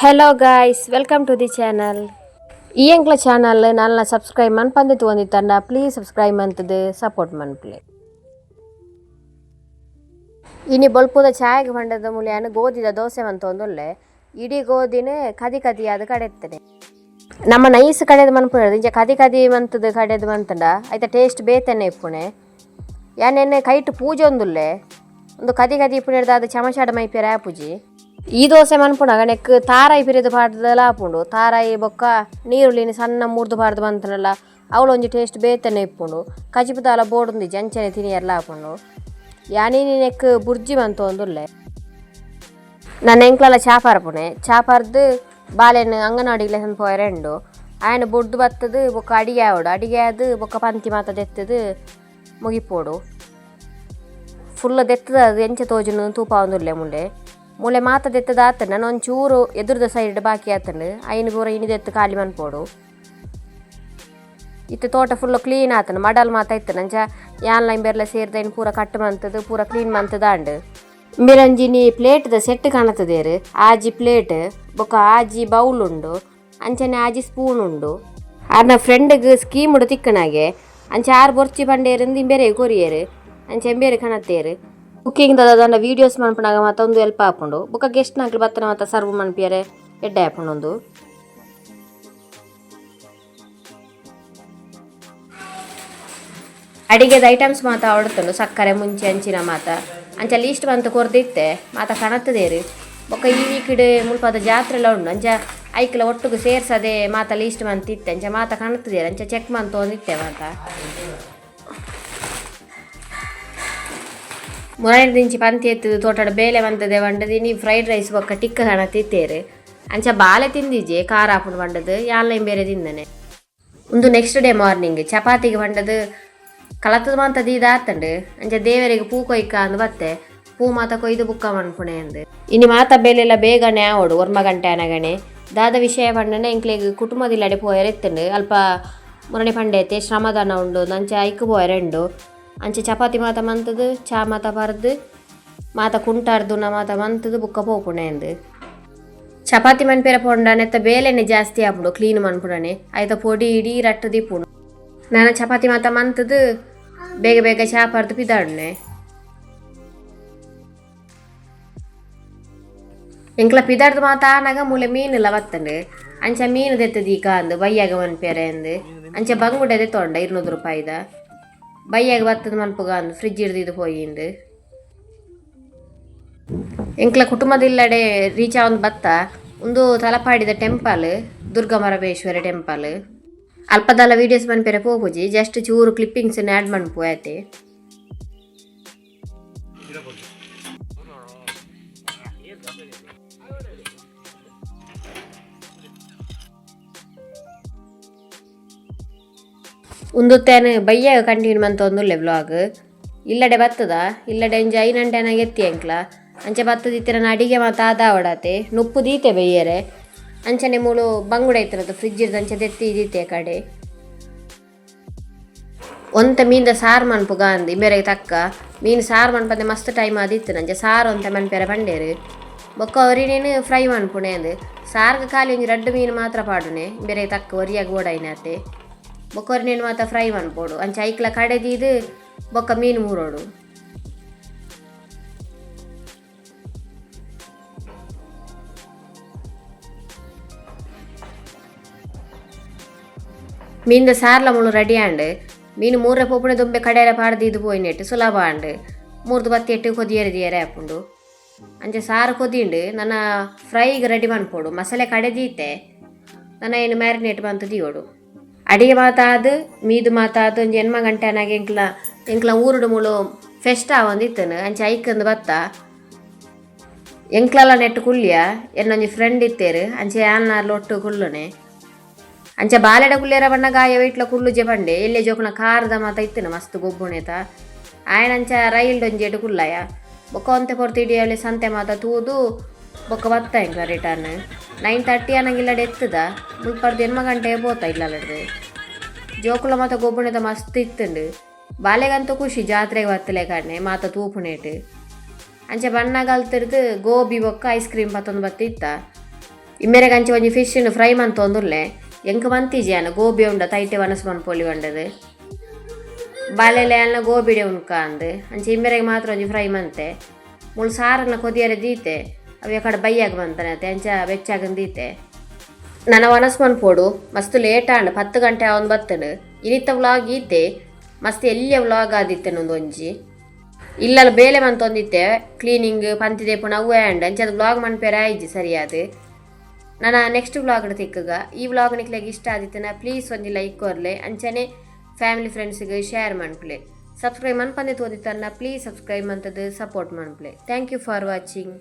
Hello guys, welcome to the channel. Yenklna channel nalla subscribe man panditu onditanda please subscribe mantadu support man play. Ini bolpuda ಚಾಯಗೆ ಬಂಡದ ಮುಳಿಯನ ಗೋಧಿದ dosa ಮಂತೊಂದುಲ್ಲೆ ಇಡೀ ಗೋಧಿನೆ ಕದಿ ಕದಿಯಾದ ಕಡೆತ್ತನೆ ನಮ್ಮ nice ಕಡೆದ ಮನ್ಪುನದು ಇಂಚ ಕದಿ ಕದಿ ಮಂತದ ಕಡೆದ ಮಂತಂಡ ಐತ taste ಬೇತನೆ ಇಪ್ಪುನೆ ಯಾನೆನ್ನೆ kite ಪೂಜೆ ಒಂದುಲ್ಲೆ ಒಂದು ಕದಿ ಕದಿ ಇಪ್ಪುನೆಡ್ದ ಅದು ಚಮಚಾಡ ಮೈಪೆರ ಆಪುಜಿ ಈ ದೋಸೆ ಮನ್ಪುನಾಗ ನೆಕ್ ತಾರಾಯಿ ಪಿರಿದು ಪಾಡ್ದಲ್ಲ ಆಪುಂಡು ತಾರಾಯಿ ಬೊಕ್ಕ ನೀರುಳ್ಳಿನ ಸಣ್ಣ ಮುರ್ದು ಪಾಡ್ದು ಬಂತನಲ್ಲ ಅವಳು ಒಂಜಿ ಟೇಸ್ಟ್ ಬೇತನೆ ಇಪ್ಪುಂಡು ಕಜಿಪುದಾಲ ಬೋಡುಂದಿ ಜಂಚನೆ ತಿನಿಯೆಲ್ಲ ಆಪುಂಡು ಯಾನೀನಿ ನೆಕ್ ಬುರ್ಜಿ ಬಂತು ಒಂದುಲ್ಲೆ ನನ್ನ ಎಂಕ್ಲೆಲ್ಲ ಚಾಪಾರ್ಪುಣೆ ಚಾಪಾರ್ದು ಬಾಳೆಹಣ್ಣು ಅಂಗನವಾಡಿಗ್ಲೆ ಪೋಯರೆಂಡು ಆಯನ ಬೊಡ್ಡು ಬತ್ತದು ಬೊಕ್ಕ ಅಡಿಗೆ ಆವಡು ಅಡಿಗೆ ಆದು ಬೊಕ್ಕ ಪಂತಿ ಮಾತ ದೆತ್ತದು ಮುಗಿಪೋಡು ಫುಲ್ ದೆತ್ತದ ಅದು ಎಂಚ ತೋಜುನು ತೂಪ ಒಂದುಲ್ಲೆ ಮುಂಡೆ ಮೂಲೆ ಮಾತ ದೆತ್ತದ ಆತಂಡು ನಾನು ಒಂಚೂರು ಎದುರದ ಸೈಡ್ ಬಾಕಿ ಆತಂಡು ಐನು ಪೂರ ಇಣಿದೆತ್ತು ಖಾಲಿ ಮನ್ಪೋಡು ಇತ್ತು ತೋಟ ಫುಲ್ಲು ಕ್ಲೀನ್ ಆತನು ಮಡಲ್ ಮಾತ ಇತ್ತು ನಂಚ ಯಾನ್ಲೈನ್ ಬೆರ್ಲ ಸೇರ್ದ ಇನ್ನು ಪೂರ ಕಟ್ಟು ಮಂತದು ಪೂರ ಕ್ಲೀನ್ ಮಂತದಾಂಡು ಮಿರಂಜಿನಿ ಪ್ಲೇಟ್ದ ಸೆಟ್ ಕಾಣತದೇರು ಆಜಿ ಪ್ಲೇಟ್ ಬೊಕ್ಕ ಆಜಿ ಬೌಲ್ ಉಂಡು ಅಂಚನೆ ಆಜಿ ಸ್ಪೂನ್ ಉಂಡು ಆರ್ನ ಫ್ರೆಂಡ್ಗೆ ಸ್ಕೀಮ್ ಉಡು ತಿಕ್ಕನಾಗೆ ಅಂಚೆ ಆರು ಬೊರ್ಚಿ ಬಂಡೇರಿಂದ ಇಂಬೇರೆ ಕೊರಿಯರು ಅಂಚೆ ಎಂಬೇರೆ ಕಣತ್ತೇರು ಕುಕ್ಕಿಂಗ್ ದಂಡ ವೀಡಿಯೋಸ್ ಮನ್ಪನಾಗ ಮಾತ ಒಂದು ಹೆಲ್ಪ್ ಹಾಕೊಂಡು ಬೊಕ್ಕ ಗೆಸ್ಟ್ ನಾಗ್ಲಿ ಬತ್ತನ ಮಾತ ಸರ್ವ್ ಮನ್ಪಿಯರೆ ಎಡ್ಡೆ ಹಾಕೊಂಡೊಂದು ಅಡಿಗೆದ ಐಟಮ್ಸ್ ಮಾತ ಹೊಡ್ತಂಡು ಸಕ್ಕರೆ ಮುಂಚೆ ಅಂಚಿನ ಮಾತ ಅಂಚ ಲೀಸ್ಟ್ ಬಂತು ಕೊರ್ದಿತ್ತೆ ಮಾತ ಕಣತ್ತದೇರು ಬೊಕ್ಕ ಈ ವೀಕಿಡ್ ಮುಲ್ಪದ ಜಾತ್ರೆ ಎಲ್ಲ ಉಂಡು ಅಂಚ ಐಕ್ಲ ಒಟ್ಟಿಗೆ ಸೇರ್ಸದೆ ಮಾತ ಲೀಸ್ಟ್ ಮಂತಿತ್ತೆ ಅಂಚ ಮಾತ ಕಣತ್ತದೇರು ಅಂಚ ಚೆಕ್ ಮಂತು ಒಂದಿತ್ತೆ ಮಾತ ಮುರಳಿ ದಿಂಚಿ ಪಂತಿ ಎತ್ತದು ತೋಟದ ಬೇಲೆ ಬಂದದೆ ಬಂಡದಿನಿ ಫ್ರೈಡ್ ರೈಸ್ ಬೊಕ್ಕ ಟಿಕ್ಕ ಕಣತ್ತಿತ್ತೇರು ಅಂಚ ಬಾಲೆ ತಿಂದಿಜೆ ಖಾರ ಹಾಕೊಂಡು ಬಂಡದು ಯಾನ್ಲೈನ್ ಬೇರೆ ತಿಂದನೆ ಒಂದು ನೆಕ್ಸ್ಟ್ ಡೇ ಮಾರ್ನಿಂಗ್ ಚಪಾತಿಗೆ ಬಂಡದು ಕಳತದ ಮಾತ ದೀದಾತಂಡು ಅಂಚ ದೇವರಿಗೆ ಪೂ ಕೊಯ್ಕ ಅಂದು ಬತ್ತೆ ಪೂ ಮಾತ ಕೊಯ್ದು ಬುಕ್ಕ ಮನ್ಪುಣೆ ಅಂದು ಇನ್ನು ಮಾತ ಬೇಲೆಲ್ಲ ಬೇಗನೆ ಆವಡು ಒರ್ಮ ಗಂಟೆ ಅನಗಣೆ ದಾದ ವಿಷಯ ಪಂಡನೆ ಎಂಕ್ಲೆಗ್ ಕುಟುಂಬದಿಲ್ಲಡೆ ಪೋಯರೆತ್ತಂಡು ಅಲ್ಪ ಮುರಣಿ ಪಂಡೈತೆ ಶ್ರಮದಾನ ಉಂಡು ಅಂಚ ಐಕ್ ಪೋಯರೆಂಡು ಅಂಚೆ ಚಪಾತಿ ಮಾತ ಮಂತದು ಚಾ ಮಾತ ಬರ್ದು ಮಾತ ಕುಂಟಾರ್ದು ನ ಮಾತ ಮಂತದು ಬುಕ್ಕ ಪೋಪುಣೆ ಅಂದು ಚಪಾತಿ ಮನ್ಪೇರ ಪೊಂಡ ನೆತ್ತ ಬೇಲೆನೆ ಜಾಸ್ತಿ ಆಪುಂಡು ಕ್ಲೀನ್ ಮನ್ಪುಡನೆ ಆಯ್ತ ಪೊಡಿ ಇಡೀ ರಟ್ಟು ದೀಪುಂಡು ನಾನು ಚಪಾತಿ ಮಾತ ಮಂತದು ಬೇಗ ಬೇಗ ಚಾಪಾರ್ದು ಪಿದಾಡ್ನೆ ಎಂಕ್ಲ ಪಿದಾಡ್ದು ಮಾತ ಆನಾಗ ಮೂಲೆ ಮೀನೆಲ್ಲ ಬತ್ತಂಡು ಅಂಚ ಮೀನು ದೆತ್ತದು ಈಗ ಅಂದು ಬೈಯಾಗ ಮನ್ಪೇರೆ ಅಂದು ಅಂಚೆ ಬಂಗುಡೆ ದೆತ್ತೊಂಡ 200 ರೂಪಾಯಿದ ಬೈಯಾಗ ಬತ್ತದ ಮನ್ಪುಗ ಅಂದು ಫ್ರಿಜ್ ಹಿಡ್ದಿದ್ದು ಹೋಯಿಂದು ಎಂಕ್ಲ ಕುಟುಂಬದಿಲ್ಲಡೆ ರೀಚ್ ಒಂದು ಬತ್ತ ಒಂದು ತಲಪಾಡಿದ ಟೆಂಪಲ್ ದುರ್ಗಮರಬೇಶ್ವರ ಟೆಂಪಲ್ ಅಲ್ಪದಲ್ಲ ವೀಡಿಯೋಸ್ ಮನ್ಪೇರೆ ಪೋಪುಜಿ ಜಸ್ಟ್ ಚೂರು ಕ್ಲಿಪ್ಪಿಂಗ್ಸ್ ಆ್ಯಡ್ ಮನ್ಪು ಆಯ್ತೆ ಉಂದುತ್ತೇನು ಬಯ್ಯಾಗ ಕಂಟಿನ್ಯೂ ಮಂತ ಒಂದುಲ್ಲೆ ವ್ಲಾಗ್ ಇಲ್ಲಡೆ ಬತ್ತದ ಇಲ್ಲಡೆ ಇಂಜ ಐನಂಟೆನಾಗ ಎತ್ತಿ ಎಂಕ್ಲ ಅಂಚೆ ಬತ್ತದಿತ್ತಿರ ಅಡಿಗೆ ಮಾತ ಆದಾವಡತೆ ನುಪ್ಪು ದೀತೆ ಬೈಯರೆ ಅಂಚನೆ ಮೂಳು ಬಂಗುಡ ಐತಿರದು ಫ್ರಿಜ್ ಇರ್ದು ಅಂಚೆ ದೆತ್ತಿ ದೀತೆ ಕಡೆ ಒಂತ ಮೀನ್ದ ಸಾರು ಮನ್ಪುಗ ಅಂದು ಇಬ್ಬರಿಗೆ ತಕ್ಕ ಮೀನು ಸಾರು ಮನ್ಪಂದೆ ಮಸ್ತ್ ಟೈಮ್ ಆದಿತ್ತು ನಂಚೆ ಸಾರು ಅಂತ ಮನ್ಪೇರೆ ಬಂಡೇರು ಬೊಕ್ಕ ಒರಿನೇನು ಫ್ರೈ ಮನ್ಪುಣೆ ಅಂದು ಸಾರ್ಗೆ ಖಾಲಿ ಒಂಜಿ 2 ಮೀನು ಮಾತ್ರ ಪಾಡುನೆ ಇಬ್ಬರಿಗೆ ತಕ್ಕ ಒರಿಯಾಗ ಓಡಾಯಿನತೆ ಬೊಕ್ಕೊರಿನೇನು ಮಾತ ಫ್ರೈ ಮನ್ಪೋಡು ಅಂಚೆ ಐಕ್ಲ ಕಡೆದೀದು ಬೊಕ್ಕ ಮೀನು ಮೂರೋಡು ಮೀನ್ದ ಸಾರ್ಲ ಮುಳು ರೆಡಿ ಆಂಡು ಮೀನು 3 ಪೋಪುಣೆ ದುಂಬೆ ಕಡೆಯರ ಪಾಡ್ದಿದ್ದು ಪೋಯಿನೆಟ್ಟು ಸುಲಭ ಆಂಡು 3 ಬತ್ತಿ ಎಟ್ಟು ಕೊದಿಯರಿದಿಯರೆ ಹಾಪುಂಡು ಅಂಚೆ ಸಾರು ಕೊದಿಂಡು ನನ್ನ ಫ್ರೈಗೆ ರೆಡಿ ಮನ್ಪೋಡು ಮಸಾಲೆ ಕಡೆದೀತೆ ನನ್ನ ಏನು ಮ್ಯಾರಿನೇಟ್ ಬಂತು ದಿಯೋಡು ಅಡಿಗೆ ಮಾತಾದು ಮೀದು ಮಾತಾದು ಒಂಜಿ 8 ಗಂಟೆ ಅನಾಗ ಎಂಕ್ಲ ಊರುಡು ಮುಳು ಫೆಸ್ಟ್ ಒಂದಿತ್ತನು ಅಂಚೆ ಐಕಂದು ಬತ್ತ ಎಂಕ್ಲೆಲ್ಲ ನೆಟ್ಟು ಕುಳ್ಳಿಯ ಎನ್ನೊಂಜಿ ಫ್ರೆಂಡ್ ಇತ್ತೇರು ಅಂಚೆ ಯಾನ್ನಾರ್ಲು ಒಟ್ಟು ಕುಳ್ಳುನೆ ಅಂಚೆ ಬಾಲೆಡ ಕುಳ್ಳಿಯರ ಬಣ್ಣ ಗಾಯ ಇಟ್ಲ ಕುಳ್ಳುಜೆ ಬಂಡೆ ಎಲ್ಲೇ ಜೋಕುನ ಖಾರದ ಮಾತ ಇತ್ತನು ಮಸ್ತ್ ಗೊಬ್ಬುಣೆತ ಆಯನಂಚ ರೈಲ್ಡ್ ಒಂಜೇಟು ಕುಳ್ಳಯ ಬೊಕ್ಕ ಒಂತೆ ಪೊರ್ತು ಇಡಿಯಲ್ಲಿ ಸಂತೆ ಮಾತ ತೂದು ಬೊಕ್ಕ ಬತ್ತ ಎಂಕ್ಲ ರಿಟರ್ನ್ 9:30 ಅನ್ನಂಗಿಲ್ಲಡೆ ಎತ್ತದ ಮುಲ್ಪರ್ದು 8 ಗಂಟೆಗೆ ಬೋತ ಇಲ್ಲಡ್ದು ಜೋಕುಲ ಮಾತ ಗೊಬ್ಬುಣೆತ ಮಸ್ತ್ ಇತ್ತುಂಡು ಬಾಲೆಗಂತೂ ಖುಷಿ ಜಾತ್ರೆಗೆ ಬತ್ತಲೆ ಕಣ್ಣೆ ಮಾತ ತೂಪುನೇಟ್ ಅಂಚೆ ಬಣ್ಣ ಕಲ್ತಿರ್ದು ಗೋಬಿ ಬೊಕ್ಕ ಐಸ್ ಕ್ರೀಮ್ ಪತ್ತೊಂದು ಬತ್ತಿತ್ತ ಇಮ್ಮೆರೆಗೆ ಅಂಚೆ ಒಂಜಿ ಫಿಶ್ನ ಫ್ರೈ ಮಂತೊಂದುಲ್ಲೆ ಎಂಕ್ ಮಂತಿಜಿಯಾನ ಗೋಬಿ ಉಂಡ ತೈತೆ ವನಸು ಮನ್ಪೊಲಿ ಬಂಡದು ಬಾಲೆಲೆ ಅನ್ನ ಗೋಬಿಡೆ ಉಣ್ಕ ಅಂದು ಅಂಚೆ ಇಮ್ಮೆರೆಗೆ ಮಾತ್ರ ಒಂಜಿ ಫ್ರೈ ಮಂತೆ ಮುಳು ಸಾರನ್ನ ಕೊದಿಯರೆ ದೀತೆ ಅವು ಕಡೆ ಬೈಯಾಗ ಬಂತಾನೆ ಅಂಚ ಬೆಚ್ಚಾಗನ್ ದೀತೆ ನನ್ನ ವನಸು ಮನ್ಪೋಡು ಮಸ್ತ್ ಲೇಟ್ ಆಂಡ್ 10 ಗಂಟೆ ಅವನ್ ಬತ್ತಡು ಇನಿತ್ತ ವ್ಲಾಗ್ ಈತೆ ಮಸ್ತ್ ಎಲ್ಲಿಯ ವ್ಲಾಗ್ ಆದಿತ್ತೆ ಒಂಜಿ ಇಲ್ಲಲ್ಲ ಬೇಲೆ ಮಂತೊಂದಿತ್ತೆ ಕ್ಲೀನಿಂಗ್ ಪಂತಿದೇಪು ನವ್ವೆ ಆ್ಯಂಡ್ ಅಂಚೆ ಅದು ವ್ಲಾಗ್ ಮನ್ಪೇರೆ ಆಯ್ಜಿ ಸರಿಯಾದ ನಾನು ನೆಕ್ಸ್ಟ್ ವ್ಲಾಗ್ ತಿಕ್ಕಗ ಈ ವ್ಲಾಗ್ ನಿಕ್ಲೆಗೆ ಇಷ್ಟ ಆದಿತ್ತನ ಪ್ಲೀಸ್ ಒಂಜಿ ಲೈಕ್ ಕೊರ್ಲೆ ಅಂಚನೆ ಫ್ಯಾಮಿಲಿ ಫ್ರೆಂಡ್ಸ್ಗೆ ಶೇರ್ ಮನ್ಪ್ಲೆ ಸಬ್ಸ್ಕ್ರೈಬ್ ಮನ್ಪಂದೆ ತೋದಿತ್ತನ್ನ ಪ್ಲೀಸ್ ಸಬ್ಸ್ಕ್ರೈಬ್ ಮಂತದ್ದು ಸಪೋರ್ಟ್ ಮನ್ಪ್ಲೆ ಥ್ಯಾಂಕ್ ಯು ಫಾರ್ ವಾಚಿಂಗ್.